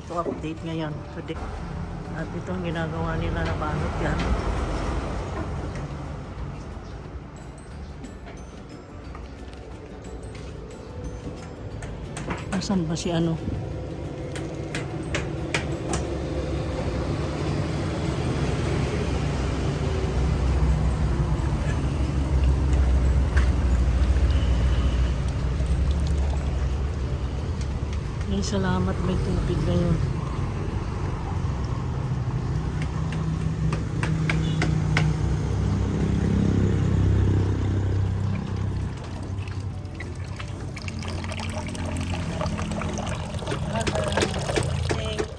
to update ngayon today. At itong ginagawa nila na balot yan. Asan ba si ano? Ay, salamat may tubig ngayon.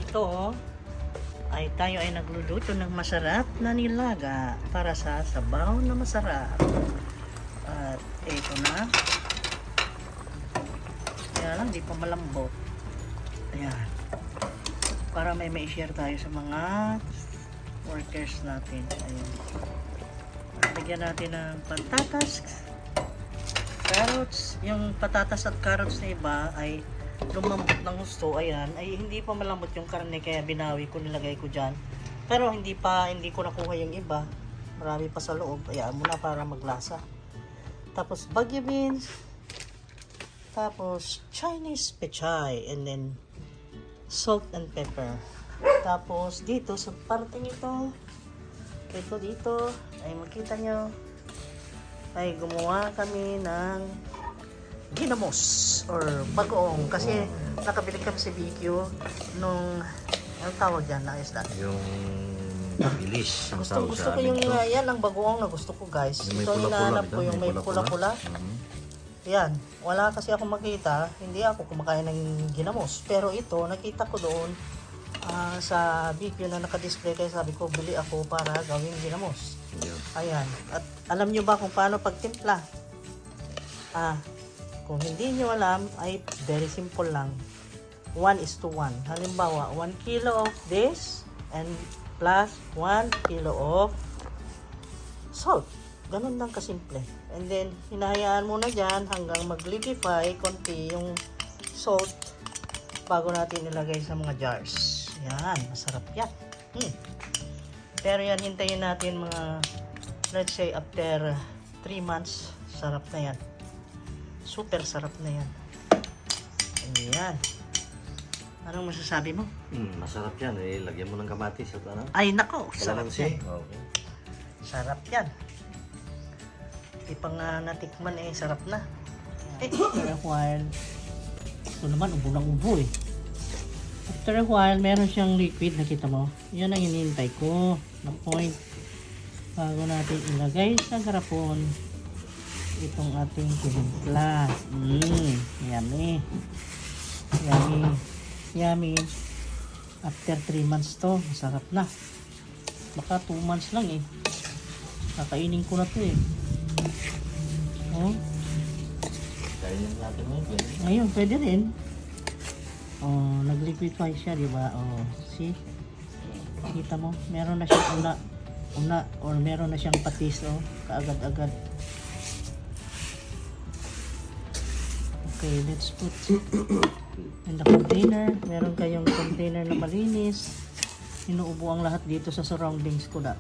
Ito ay tayo ay nagluluto ng masarap na nilaga para sa sabaw na masarap. At ito na. Kaya lang di pa malambot. Ayan. Para may share tayo sa mga workers natin. Ayan. Lagyan natin ng patatas, carrots. Yung patatas at carrots na iba ay lumambot ng gusto. Ayan. Ay hindi pa malambot yung karne kaya binawi ko, nilagay ko dyan. Pero hindi ko nakuha yung iba. Marami pa sa loob. Ayan muna para maglasa. Tapos bagyo beans. Tapos Chinese pechay. And then salt and pepper. Tapos dito sa parteng ito dito ay makita nyo ay gumawa kami ng ginamos or bagoong kasi nakabili kami sa BQ nung ang tawag yan na isda yung ilis ang gusto ko yung yan ang bagoong na gusto ko guys. Ito yung hinahanap ko yung may pula-pula. Yan, wala kasi ako makita, hindi ako kumakain ng ginamos. Pero ito, nakita ko doon sa video na nakadisplay kaya sabi ko, bili ako para gawing ginamos. Ayan, at alam nyo ba kung paano pagtimpla? Kung hindi nyo alam, ay very simple lang. 1:1. Halimbawa, 1 kilo of this and plus 1 kilo of salt. Ganun lang kasimple. And then, hinahayaan muna dyan hanggang mag-liquefy konti yung salt bago natin ilagay sa mga jars. Yan, masarap yan. Pero yan, hintayin natin mga, let's say, after 3 months, sarap na yan. Super sarap na yan. Ayan. Anong masasabi mo? Masarap yan. Lagyan mo ng kamatis at ano? Ay, nako. Sarap yan. Okay. Sarap yan. Ipang natikman sarap na. After a while, ito naman ubo ng ubo After a while, meron siyang liquid, nakita mo? Yan ang hinihintay ko na point bago natin ilagay sa garapon itong ating tinimpla. Yummy. Yummy. Yummy. After 3 months to, masarap na. Baka 2 months lang kakainin ko na to Kainin natin mo. Ayun, pwede rin. Nag-liquefy siya, di ba? See? Kita mo, meron na siyang una or meron na siyang patis, kaagad-agad. Okay, let's put in the container. Meron kayong container na malinis. Inuubo ang lahat dito sa surroundings ko na.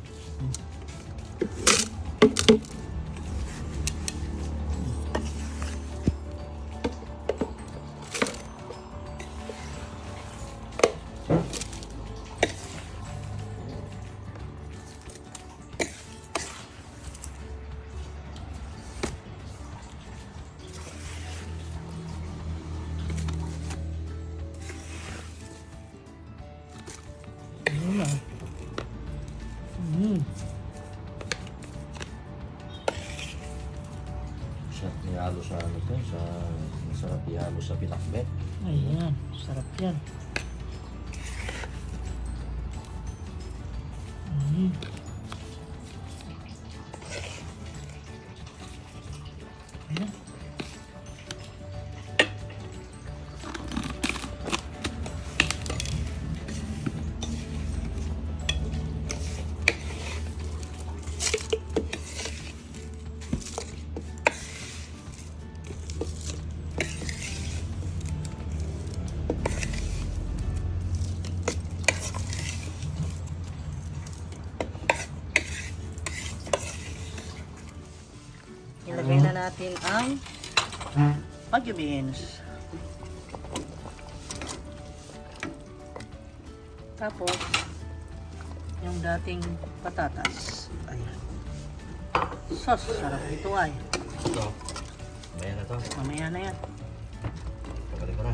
Sarap ihalo sa ano to, masarap ihalo sa pinakbet. Ayan, sarap yan. Ayan. natin ang Baguio beans. Tapos, yung dating patatas. Ayan. Sos, sarap ito ay. Ito. Maya na to. Mamaya na yan. Pagaling ko na.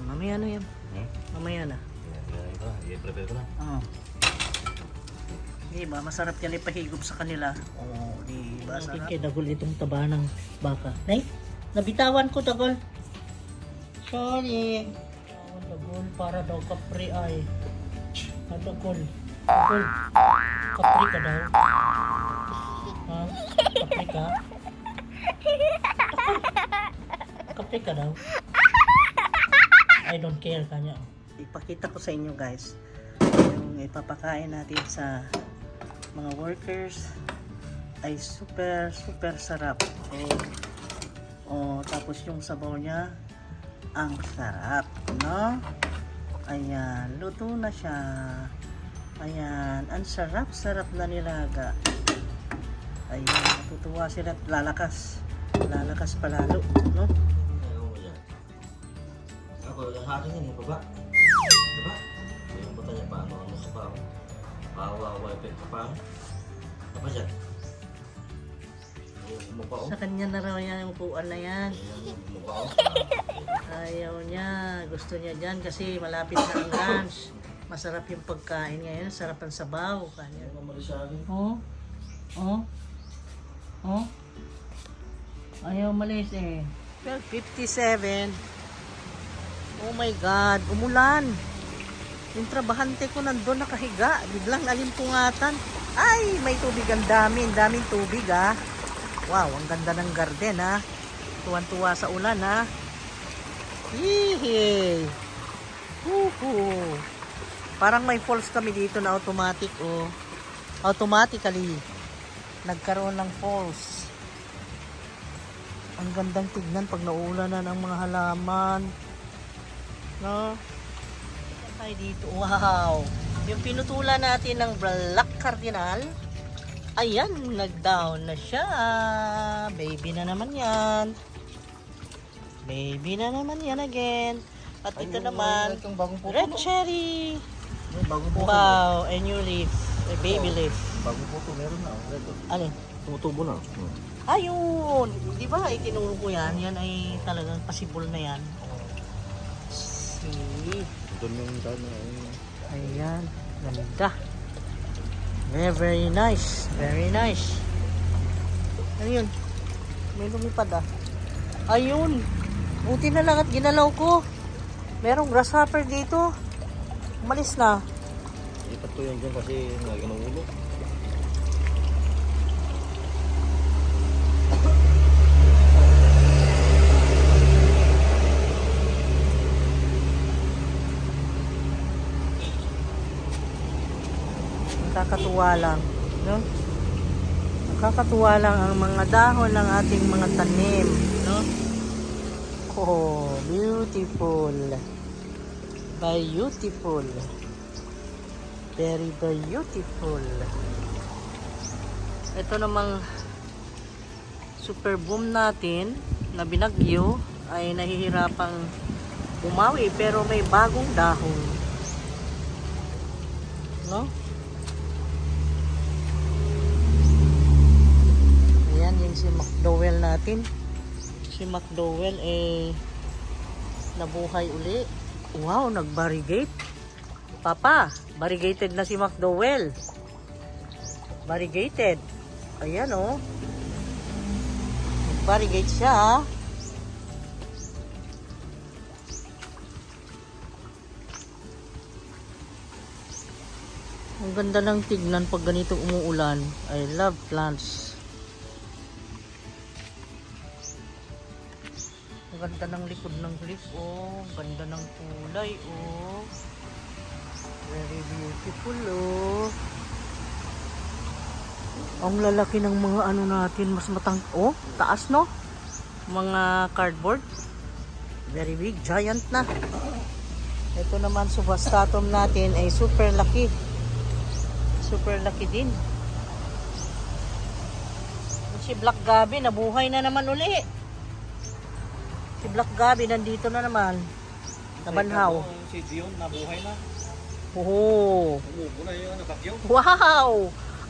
Mamaya na yan. Hmm? Mamaya na. Pagaling ko na. I-prepare ko na. Oo. Di ba? Masarap yan ipahigop sa kanila. Oo, di ba? Sarap. Kay Dagol itong taba ng baka. Nay, nabitawan ko Dagol. Sorry. Dagol, para daw kapre ay. Dagol. Dagol. Kapre ka daw. Ha? Kapre ka? Kapre ka daw. I don't care kanya. Ipakita ko sa inyo guys yung ipapakain natin sa mga workers ay super sarap. Tapos yung sabaw niya ang sarap, no? Ayan, luto na siya. Ayan, ang sarap na nilaga. Ayan, natutuwa sila at lalakas palalo, no? Ako, yung haking yan, yung baba. Diba? Yung buta niya, paano ang nasa pa? Pawa, wipe ka pa. Apa dyan? Yung umupao. Sa kanya na raw yan yung upuan na yan. Yung umupao. Ayaw niya. Gusto niya dyan kasi malapit na ang lunch. Masarap yung pagkain ngayon. Sarap ang sabaw. Kanya. Yung umalis sa akin. Oh? Oh? Oh? Ayaw malis eh. 12:57. Oh my God. Umulan. Yung trabahante ko nandun nakahiga. Biglang alimpungatan. Ay, may tubig. Ang dami. Ang daming tubig ah. Wow, ang ganda ng garden ha. Tuwan-tuwa sa ulan ha. Hihi. Huhu. Parang may falls kami dito na automatic oh. Automatically nagkaroon ng falls. Ang gandang tignan pag nauulan na ng mga halaman. No? Tayo dito. Wow. Yung pinutulan natin ng Black Cardinal. Ayan, nag-down na siya. Baby na naman yan. Baby na naman yan again. At ito naman, red cherry. Wow, a new leaf. A baby leaf. Bagong photo, meron na. Alin? Tumutubo na. Ayun! Di ba itinuro ko yan? Yan ay talagang possible na yan. See? Doon yung dami. Ayan. Ganda. Very nice. Very nice. Ano yun? May lumipad ah. Ayun. Buti na lang at ginalaw ko. Merong grasshopper dito. Umalis na. Ipat ko yan dyan kasi lagi ng ulo. Nakakatuwa lang, no? Nakakatuwa lang ang mga dahon ng ating mga tanim, no? Oh, beautiful. Beautiful. Very beautiful. Ito namang super boom natin na binagyo ay nahihirapang bumawi pero may bagong dahon. No? Ayan yung si McDowell natin. Si McDowell nabuhay uli. Wow, nag-variegate. Papa, variegated na si McDowell. Variegated. Ayan oh. Nag-variegate siya ah. Ang ganda ng tignan pag ganito umuulan. I love plants. Ang ganda ng likod ng leaf oh. Ang ganda ng kulay oh. Very beautiful oh. Ang lalaki ng mga ano natin. Mas oh, taas no? Mga cardboard. Very big, giant na. Ito naman subastatum natin ay super laki. Super laki din. Si Black Gabi, nabuhay na naman uli. Si Black Gabi, nandito na naman. Nabanhaw. Si Dion, nabuhay na. Oo. Umubo na yung nabagyo. Wow!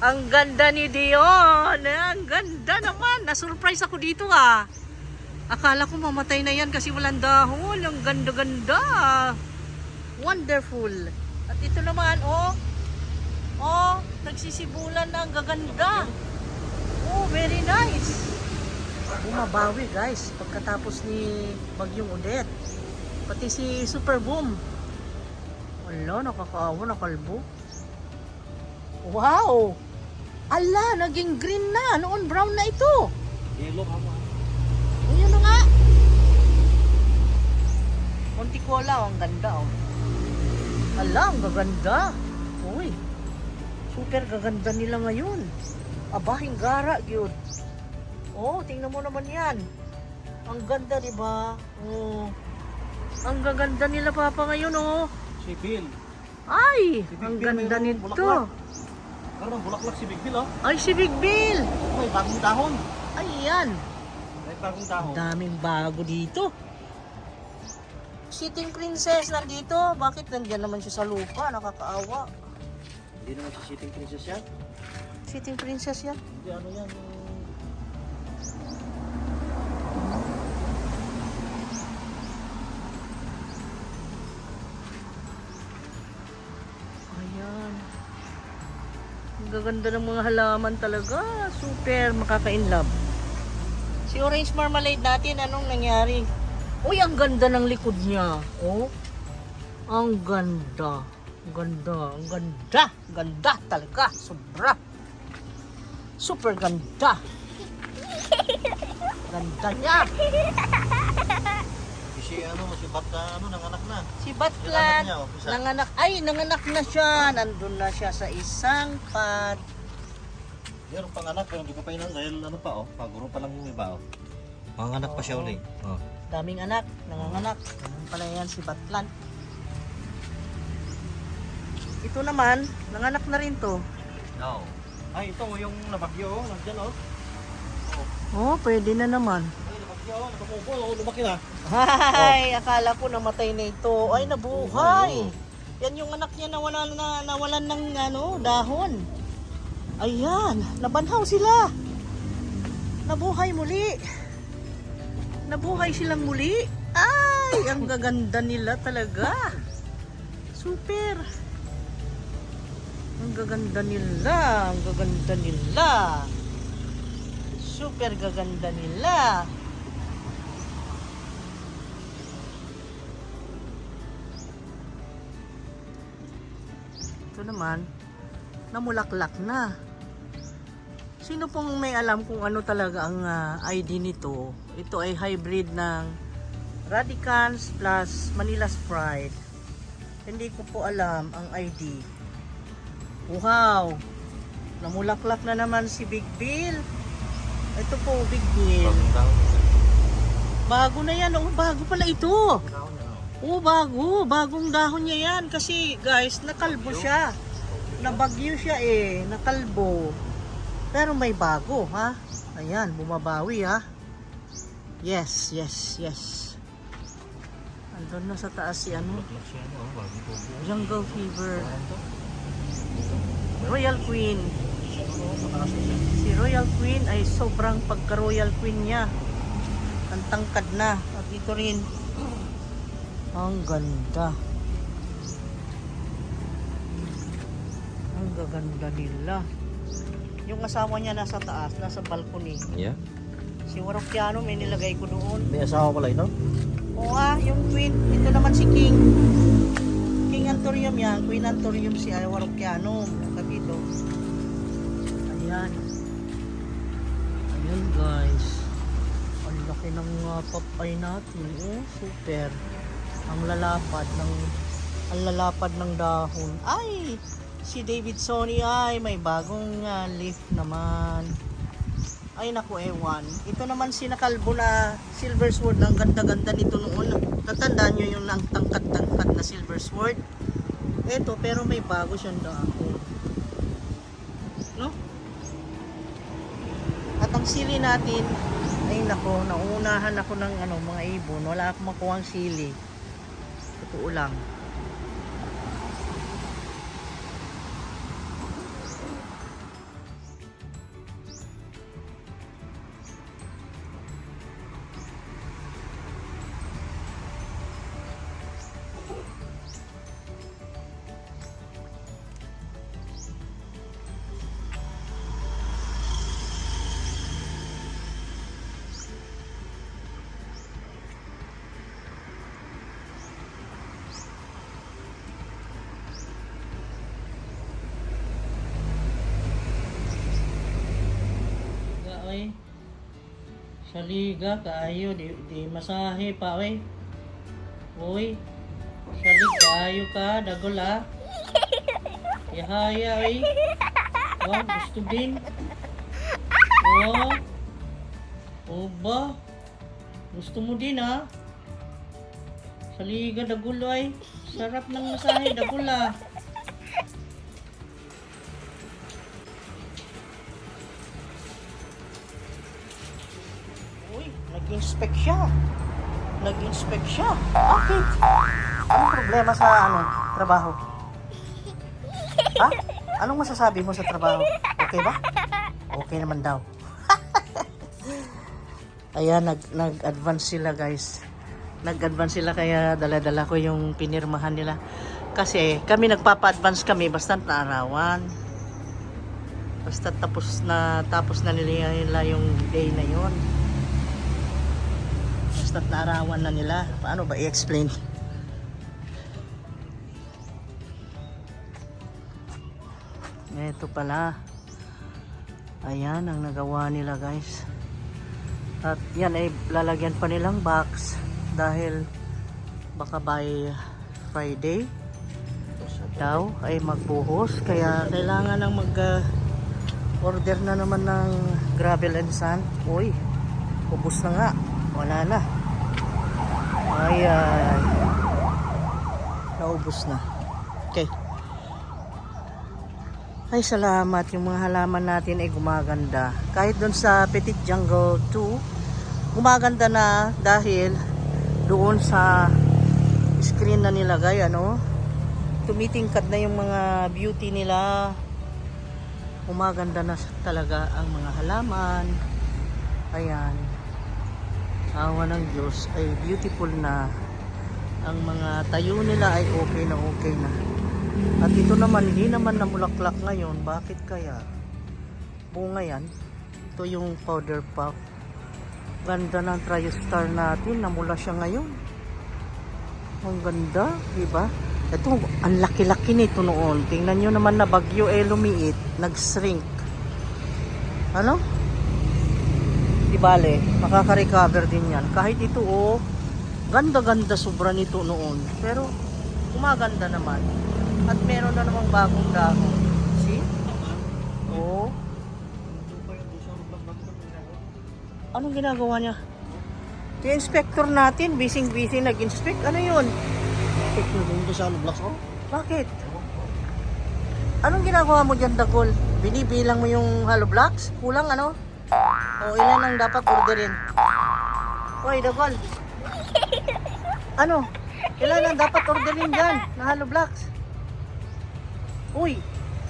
Ang ganda ni Dion. Ang ganda naman. Na-surprise ako dito ah. Akala ko mamatay na yan kasi walang dahon. Ang ganda-ganda. Wonderful. At ito naman, oh. Oh, nagsisibulan na. Ang gaganda. Oh, very nice. Bumabawi guys pagkatapos ni Bagyong Odette. Pati si Super Boom. Wala, nakakaawa, nakalbo. Wow! Ala, naging green na. Noon brown na ito. Yellow kama. Ayun na nga. Montikola, ang ganda oh. Ala, ang gaganda. Uy, super gaganda nila ngayon. Aba, hinggara, yun. Oh, tingnan mo naman yan. Ang ganda, di ba? Oh. Ang gaganda nila papa ngayon, oh. Si Bill. Ay, Si Big ang Bill, ganda mayroong nito. bulaklak. Parang bulaklak si Big Bill, oh. Ay, si Big Bill. May bagong dahon. Ay, yan. May bagong dahon. Ang daming bago dito. Sitting Princess nandito. Bakit nandiyan naman siya sa lupa? Nakakaawa. Hindi naman si Sitting Princess yan. Sitting Princess yan. Hindi, ano yan. Ayan. Ang gaganda ng mga halaman talaga. Super makaka-inlove. Si Orange Marmalade natin, anong nangyari? Uy, ang ganda ng likod niya. Oh. Ang ganda. Ang ganda. Ang ganda. Ganda talaga. Sobra. Super ganda. Ganda niya. Si si Bat nanganak na. Si Batlan, Nanganak niya, oh, isa. nanganak na siya. Nandun na siya sa isang pad. Meron pang anak pero hindi ko pa inan dahil ano pa oh, paguro pa lang yung iba oh. Manganak pa siya Oo. uli. Oh. Daming anak, nanganganak. Ganun pala yan si Batlan. Ito naman, nanganak na rin to. No. Ay, ito yung nabagyo oh, nandiyan oh. Oh, pwede na naman. Ay, nabagyo oh, nakamubo oh, lumaki na. Ay, akala ko namatay na ito. Ay, nabuhay. Yan yung anak niya nawalan ng dahon. Ayan, nabanhaw sila. Nabuhay muli. Nabuhay silang muli. Ay, ang gaganda nila talaga. Super. Ang gaganda nila. Ang gaganda nila. Super gaganda nila. Ito naman, namulaklak na. Sino pong may alam kung ano talaga ang ID nito? Ito ay hybrid ng Radicans plus Manila Sprite. Hindi ko po alam ang ID. Wow! Namulaklak na naman si Big Bill. Ito po, Big Bill. Bagong dahon. Bago na yan. Oh, bago pala ito. Dahon yan oh. Oh, bago. Bagong dahon niya yan. Kasi, guys, nakalbo siya. Nabagyo siya eh. Nakalbo. Pero may bago, ha? Ayan, bumabawi, ha? Yes, yes, yes. Andun na sa taas si ano. Bulaklak siya ano, oh, bagong tubo. Jungle Fever. Ano to? Royal Queen. Oh, mataas na siya. Si Royal Queen ay sobrang pagka-Royal Queen niya. Ang tangkad na. At ito rin. Ang ganda. Ang gaganda nila. Yung asawa niya nasa taas, nasa balcony. Yeah. Si Warokiano may nilagay ko doon. May asawa pala ito? Oo yung Queen. Ito naman si King. King Antorium yan. Queen Antorium si Warokiano. Kapito. Ayan. Ayan guys. Ang laki ng papay natin. Oh, super. Ang lalapad ng dahon. Ay! Si David Sony ay may bagong leaf naman. Ay naku, ewan. Ito naman si nakalbo na silver sword. Ang ganda-ganda nito noon. Natandaan nyo yung ang tangkat-tangkat na silver sword. Ito, pero may bago siyang dahon. No? At At ang sili natin, ay nako, nauunahan ako ng mga ibon. Wala akong makuha ang sili. Totoo lang. Oy. Sa liga kaayo di masahe pa oy. Oy. Sa liga kaayo ka dagol ah. Ihaya oy. Oh, gusto din. Oh. Oba. Gusto mo din ah. Sa liga dagol oy. Sarap ng masahe dagol ah. Nag-inspect siya. Nag-inspect siya. Bakit? Anong problema sa trabaho? Ha? Anong masasabi mo sa trabaho? Okay ba? Okay naman daw. Ayan, nag-advance sila guys. Nag-advance sila kaya dala-dala ko yung pinirmahan nila. Kasi kami nagpapa-advance kami basta't naarawan. Basta't tapos na nila yung day na yon. Basta't naarawan na nila. Paano ba i-explain? Ito pala. Ayan ang nagawa nila guys. At yan ay lalagyan pa nilang box. Dahil baka by Friday daw ay magbuhos. Kaya kailangan ng order na naman ng gravel and sand. Uy, ubos na nga. Wala na. Ayan. Naubos na. Okay. Ay, salamat. Yung mga halaman natin ay gumaganda. Kahit doon sa Petit Jungle 2, gumaganda na dahil doon sa screen na nilagay, tumitingkad na yung mga beauty nila. Gumaganda na talaga ang mga halaman. Ayan. Awa ng Diyos ay beautiful na. Ang mga tayo nila ay okay na. At ito naman, hindi naman namulaklak ngayon. Bakit kaya? Bunga yan. Ito yung powder puff. Ganda ng Triostar natin. Namula siya ngayon. Ang ganda, diba? Ito, ang laki-laki nito noon. Tingnan nyo naman na bagyo lumiit. Nag-shrink. Ano? Di bale, makaka-recover din yan. Kahit ito, ganda-ganda sobra nito noon. Pero, gumaganda naman. At meron na namang bagong dahon. See? Oo. Anong ginagawa niya? Yung inspector natin, busy nag-inspect. Ano yun? Inspector mo sa blocks ko? Bakit? Anong ginagawa mo dyan, Dagol? Binibilang mo yung hollow blocks? Kulang ano? O ilan ang dapat orderin? Hoy, Dagol. Ano? Ilan ang dapat orderin dyan na hollow blocks? Uy,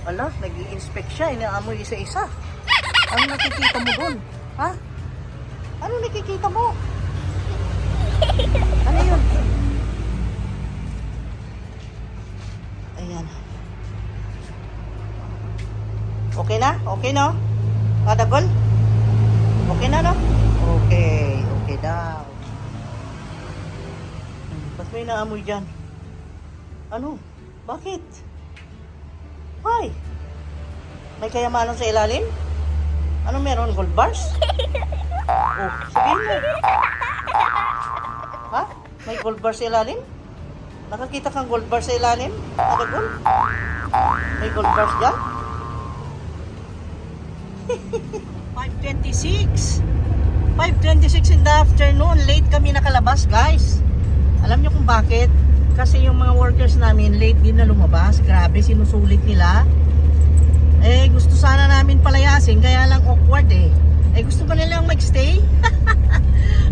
ala, nag-i-inspect siya. Inaamoy isa-isa. Ano nakikita mo dun? Ha? Ano nakikita mo? Ano yun? Ayan. Okay na? Okay no? Kadagol? Okay na no? Okay. Okay daw. Ba't may naamoy dyan? Ano? Bakit? Why? May kayamanan sa ilalim? Ano meron? Gold bars? Oh, sabihin mo. Ha? May gold bar sa ilalim? Nakakita kang gold bar sa ilalim? Kadagol? May gold bars dyan? 5:26 in the afternoon. Late kami nakalabas guys. Alam nyo kung bakit? Kasi yung mga workers namin late din na lumabas. Grabe, sinusulit nila. Gusto sana namin palayasin, kaya lang awkward Eh gusto pa nilang magstay.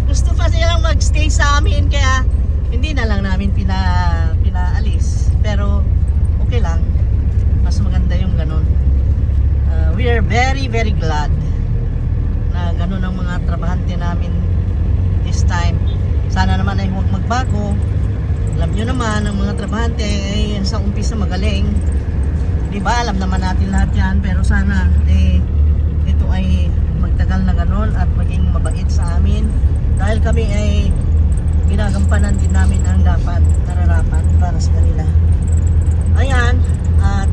Gusto pa nilang magstay sa amin kaya hindi na lang namin pinaalis. Pero okay lang. Mas maganda yung ganun. We are very very glad na ganun ang mga trabahante namin this time. Sana naman ay huwag magbago. Alam nyo naman, ang mga trabahante ay sa umpisa magaling. Diba, alam naman natin lahat yan. Pero sana, ito ay magtagal na ganun at maging mabait sa amin. Dahil kami ay ginagampanan din namin ang dapat, nararapat para sa kanila. Ayan, at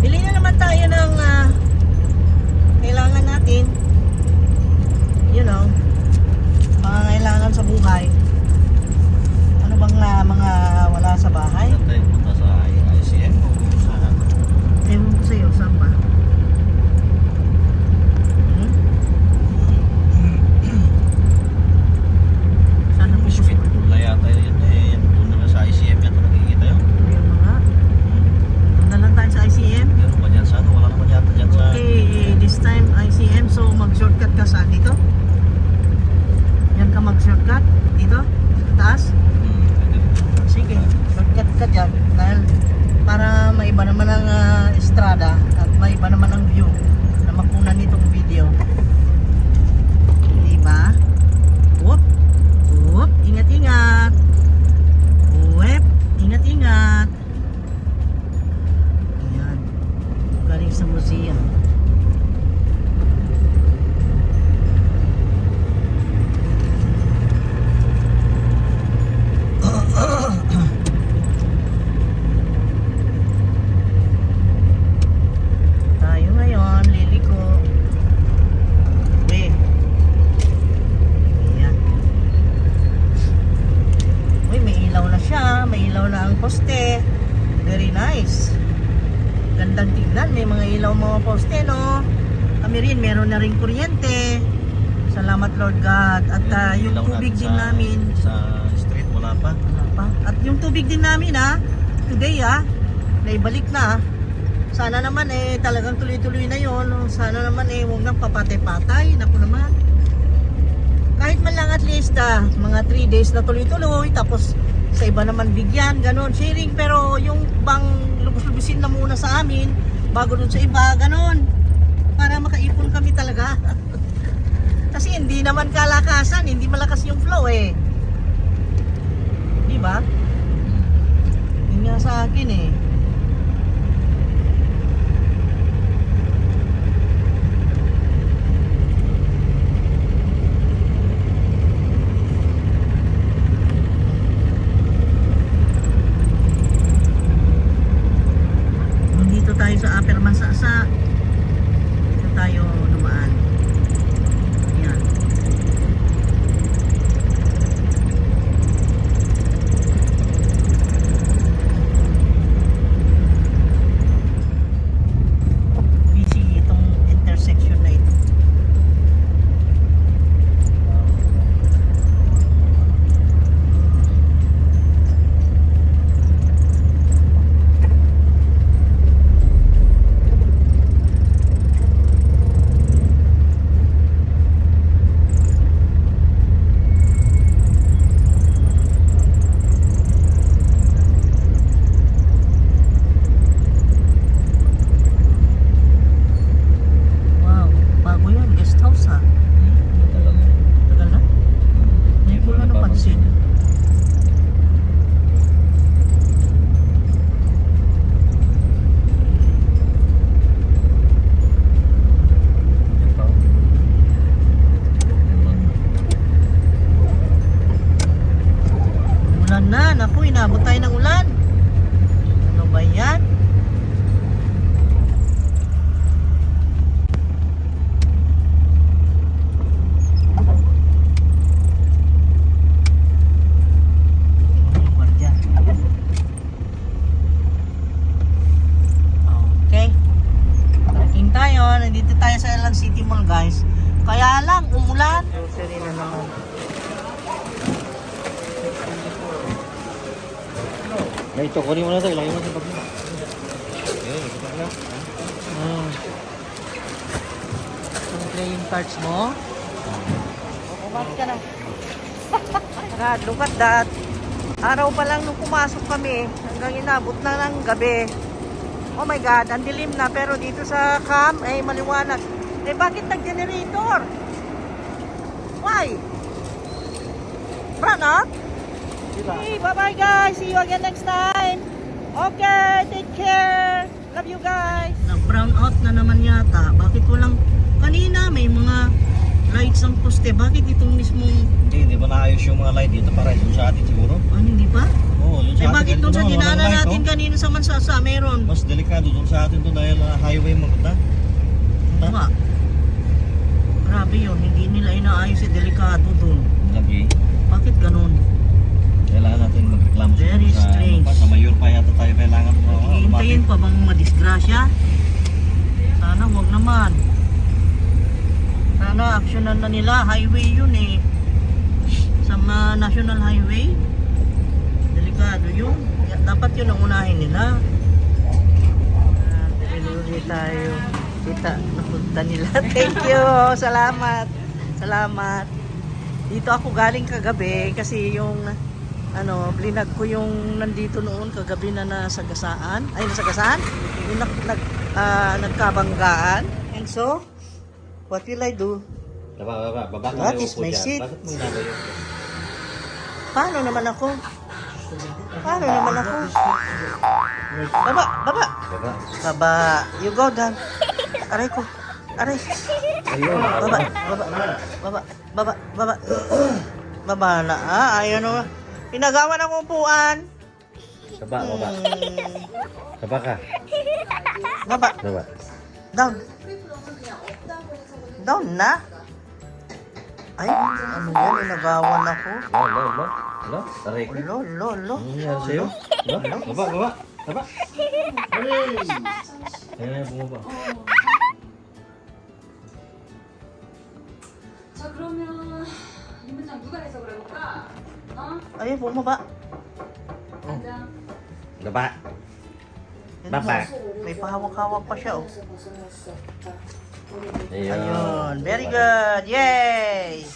bili na naman tayo ng kailangan natin. You know, mga kailangan sa buhay. Ano bang mga wala sa bahay? Saan tayo punta sa ICM o saan? Ewan ko sa'yo, saan ba? Sana po Speed pool na yata yun eh. Doon naman sa ICM yan. Nakikita yun. Ayun na nga. Doon na lang tayo sa ICM. Meron ba dyan sa ano? Wala naman yata dyan sa... Okay, this time ICM. So mag-shortcut ka sa dito? Yan ka mag-shortcut? Dito? Sa taas? Pwede rin. Sige, shortcut ka dyan. Dahil para maiba naman ang estrada at maiba naman ang view na makunan nitong video. Diba? Whoop! Whoop! Ingat-ingat! Whoop! Ingat-ingat! Ayan. Galing sa museum. Tayo ngayon, liliko. Okay. Ayan. Uy, may ilaw na siya. May ilaw na ang poste. Very nice. Gandang tignan. May mga ilaw mga poste, no? Kami rin, meron na rin kuryente. Salamat Lord God. At yung Ilaw tubig natin din namin. Sa street wala pa. Wala pa. At yung tubig din namin today naibalik na. Sana naman talagang tuloy-tuloy na yon. Sana naman huwag nang papatay-patay. Naku naman. Kahit man lang at least mga 3 days na tuloy-tuloy. Tapos sa iba naman bigyan. Ganon, sharing. Pero yung bang lubos-lubusin na muna sa amin bago dun sa iba. Ganon. Para makaipon kami talaga. Kasi hindi naman kalakasan. Hindi malakas yung flow Diba? Yun nga sa akin Nandito tayo sa Upper Mansasa. Dito tayo dumaan. Yan. Busy itong intersection na ito. Wow, bago yan. Guest house Tagal na. Tagal na? Hindi ko na napansin. Yan pa. Yan lang. Ulan na. Naku, inabot tayo ng ulan. Ano ba yan? Guardia. Okay. Parking tayo. Nandito tayo sa Elang City Mall, guys. Kaya lang, umulan. Grocery na naman. Ito, kunin mo na ito. Ilagay mo sa bag mo. Okay, ito na. cards mo? Pumasok ka na. God, look at that. Araw pa lang nung pumasok kami, hanggang inabot na ng gabi. Oh my God, ang dilim na, pero dito sa cam ay maliwanag. Eh bakit nag-generator? Why? Run up? Hey, bye-bye guys. See you again next time. Okay, take care. Love you guys. Nag-brown out na naman yata. Bakit walang... Kanina may mga lights ang poste. Bakit itong mismong... Hindi ba naayos yung mga light dito para doon sa atin siguro? Ano, hindi pa? Oo, doon sa Eh atin. bakit doon sa walang dinaanan light, natin oh. kanina sa Mansasa meron? Mas delikado doon sa atin doon dahil highway mo na. Tama. Grabe yun. Hindi nila inaayos eh. Delikado doon. Lagi. Bakit ganun? Kailangan natin magreklamo Very sa, strange. sa mayor pa yata tayo kailangan Hihintayin pa bang madisgrasya? Sana wag naman. Sana aksyonan na nila. Highway yun eh. Sa national highway. Delikado yun. Dapat yun ang unahin nila. Pinuli tayo. Kita, napunta nila. Thank you. Salamat. Salamat. Dito ako galing kagabi kasi yung blinag ko yung nandito noon kagabi na nasagasaan. Ay, nasagasaan? Yung nagkabanggaan. And so, what will I do? Baba ka That na is upo my dyan. seat. Bakit mo ginagawa yun? Paano naman ako? Paano naman ako? Baba, baba. Baba. Baba. You go down. Aray ko. Aray. Ayun. Baba, baba, baba, baba, baba. Baba na. Ayaw na. Pinagawa ng upuan. Baba. Baba ka. Baba. Baba. Down. Down na. Ay, ano yan? Inagawan ako. Lo. Taray ko. Lo. Ano nangyari sa'yo? Baba. Ayan, bumaba. 자 그러면 이 문장 누가 해석을 해볼까? 어? Ay, bumaba. 앉아. Baba. Yan Baba. mo. May pahawak-hawak pa siya, oh. Ayun. Ayun. Very good. Yay!